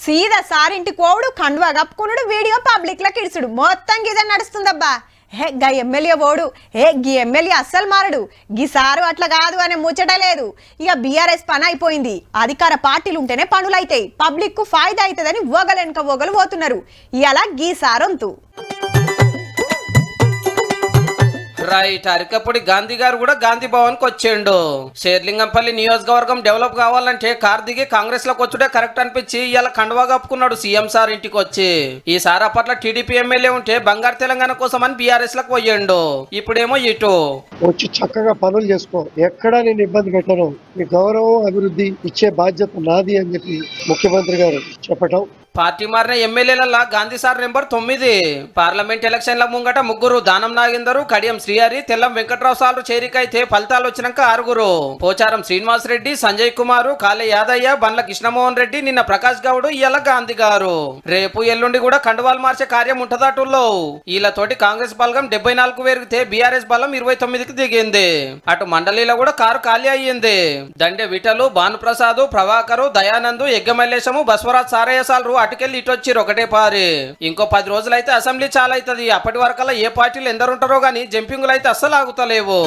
సీదా సారింటి కోవుడు కండువా కప్పుకున్నాడు video public లకి ఇడుచుడు మొత్తం గిదే నడుస్తుందబ్బా. హే గా ఎమ్మెల్యే ఓడు గీ ఎమ్మెల్యే అస్సలు మారడు, గీ సారు అట్లా కాదు అనే ముచ్చట లేదు. ఇక బీఆర్ఎస్ పని అయిపోయింది, అధికార పార్టీలు ఉంటేనే పనులైతాయి, పబ్లిక్ కు ఫాయిదా అవుతుందని ఓగలెనక ఓగలు పోతున్నారు. ఇలా గీ సారొంతు రైట్. అరికప్పుడు గాంధీ గారు కూడా గాంధీ భవన్ కి వచ్చిండు. షేర్లింగంపల్లి నియోజకవర్గం డెవలప్ కావాలంటే కార్ దిగి కాంగ్రెస్ లోకి వచ్చుడే కరెక్ట్ అనిపించి ఇలా కండువా కప్పుకున్నాడు సీఎం సార్ ఇంటికి వచ్చి. ఈసారి అప్పట్లో టీడీపీ ఎమ్మెల్యే ఉంటే బంగారు తెలంగాణ కోసం అని బీఆర్ఎస్ లకు పోయిండు, ఇప్పుడేమో ఇటు వచ్చి చక్కగా పనులు చేసుకో, ఎక్కడా నేను ఇబ్బంది పెట్టను, మీ గౌరవం అభివృద్ధి ఇచ్చే బాధ్యత నాది అని చెప్పి ముఖ్యమంత్రి గారు చెప్పటం. పార్టీ మారిన ఎమ్మెల్యేల గాంధీ సార్ నెంబర్ 9. పార్లమెంట్ ఎలక్షన్ల ముంగట 3, దానం నాగేందరు, కడియం శ్రీహరి, తెల్లం వెంకట్రావు సార్లు చేరికైతే ఫలితాలు వచ్చినాక 6. పోచారం శ్రీనివాస్ రెడ్డి, సంజయ్ కుమార్, కాళే యాదయ్య, బండ్ల కృష్ణమోహన్ రెడ్డి, నిన్న ప్రకాష్ గౌడ్, ఇయ్యాల గాంధీ గారు. రేపు ఎల్లుండి కూడా కండువాలు మార్చే కార్యం ఉంటదటుల్లో. వీళ్ళతోటి కాంగ్రెస్ బలగం 74 పెరిగితే బీఆర్ఎస్ బలం 29కి దిగింది. అటు మండలిలో కూడా కారు ఖాళీ అయ్యింది. దండె విఠలు, భానుప్రసాద్, ప్రభాకరు, దయానంద్, యగ్గమల్లేశము, బస్వరాజ్ సారయ్య సార్లు అటుకెళ్ళి ఇటు వచ్చి ఒకటే పారి. ఇంకో 10 రోజులైతే అసెంబ్లీ చాలా అవుతుంది. అప్పటి వరకల్లా ఏ పార్టీలు ఎందరుంటారో గానీ జంపింగులు అయితే అస్సలు ఆగుతలేవు.